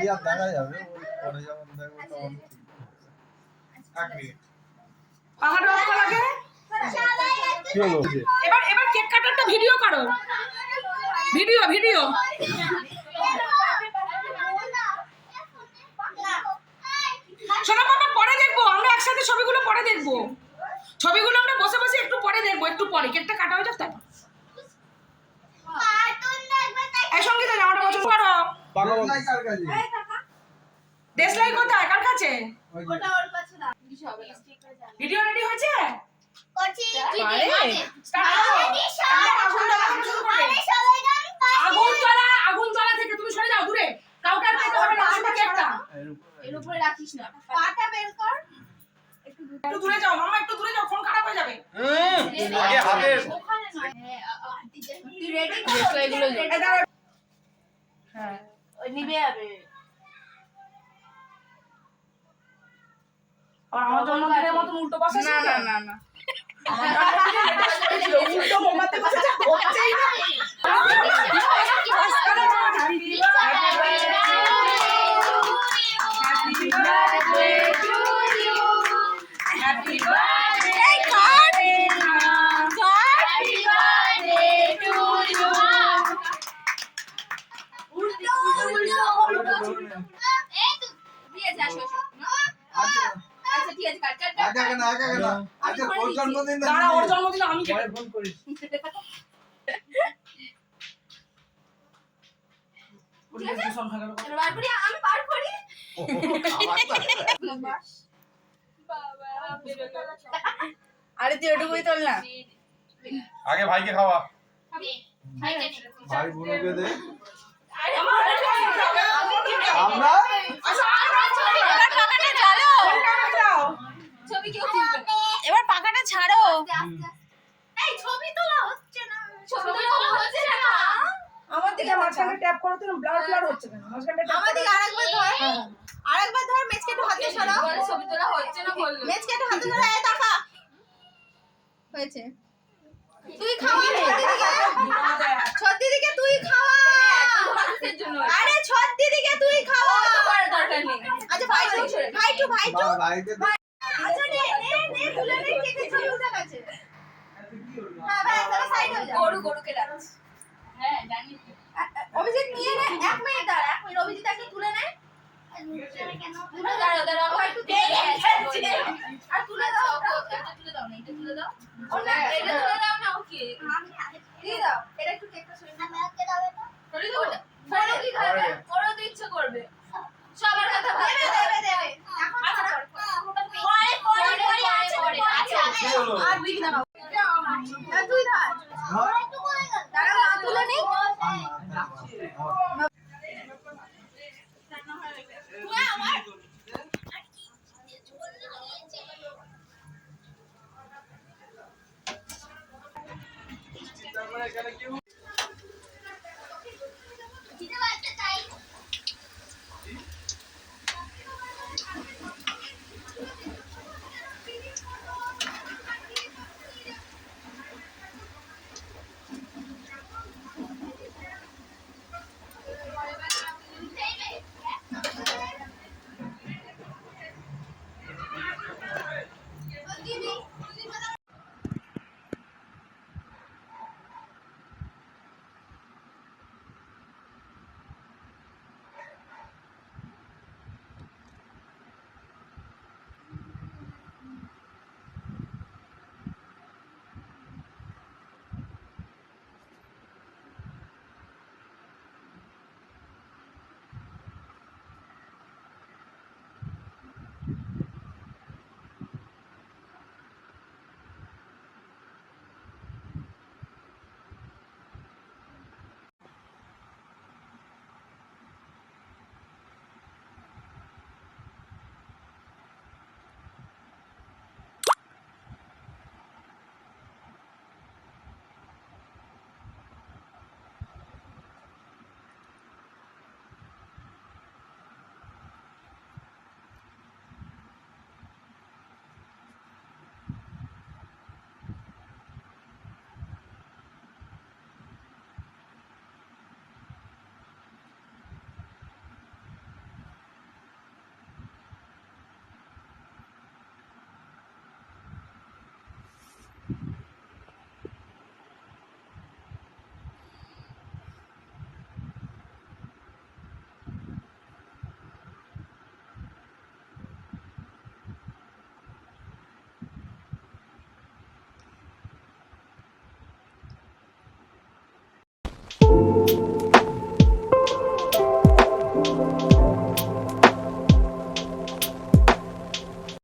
Clear দেখা যাবে, পরে যখন দেখবো তখন এক মিনিট পাখাটা অফ করা লাগে। কি হলো? এবার কেক কাটারটা ভিডিও করো, ভিডিও শোনো বাবা, পরে দেখবো আমরা একসাথে ছবিগুলো, পরে দেখবো ছবিগুলো, আমরা বসে বসে একটু পরে দেখবো, একটু পরে কেকটা কাটা হয়ে যাক। তাই এই সঙ্গে তো জামাটা পছন্দ করো। দেশলাই কোথায়, কার কাছে? ভিডিও রেডি হয়েছে? আগুন জ্বালা থেকে তুমি সরে যাও দূরে, কাউকে আর পেতে হবে না। কেকটা এর উপরে রাখিস না, পাটা বের কর। একটু দূরে যাও মামা, একটু দূরে যাও, ফোন খারাপ হয়ে যাবে। আগে হাতে ওখানে নয়, তুই রেডি কর এগুলো। হ্যাঁ ওই নিবে যাবে। আর আমার জন্মদিনের মতন উল্টো বসে না না না না, উল্টো মোমবাতি বসেছে, হচ্ছেই না। ওর জন্মদিন আমি ফোন করিস। আমি পার করি। আরে তুই ওটুকুই তোল না। আগে ভাইকে খাওয়া, ভাই বোনকে দে। আমরা এবার পাখাটা ছাড়ো। এই ছবি তোলা হচ্ছে না, ছবি তোলা হচ্ছে না। আমার দিকে মাঝখানে ট্যাপ করো, তো ব্লার হচ্ছে কেন? মাঝখানে ট্যাপ আমার দিকে আরেকবার ধর, আরেকবার ধর। মেজকে একটু হাতে সরাও। ছবি তোলা হচ্ছে না বললো। মেজকে একটু হাতে সরাও। এই টাকা হয়েছে। তুই খাওয়া ছট দিদিকে, তুই খাওয়া। আরে ছট দিদিকে তুই খাওয়া। দরকার নেই। আচ্ছা ভাই ভাইকে আচ্ছা নে তুলে নে, কেকের ছবি উঠে গেছে। হ্যাঁ ভাই তোরা সাইড হয়ে যা। গরুকে ডাক। হ্যাঁ জানি। অভিজিৎ নিয়ে নে, 1 মিনিট দাঁড়া, 1 মিনিট। অভিজিৎ একটু তুলে নে। তুলে দাঁড়া আমার একটু দে। আর তুলে দাও, এটা তুলে দাও না, এটা তুলে দাও। এটা তুলে দাও না, ওকে দিয়ে দাও।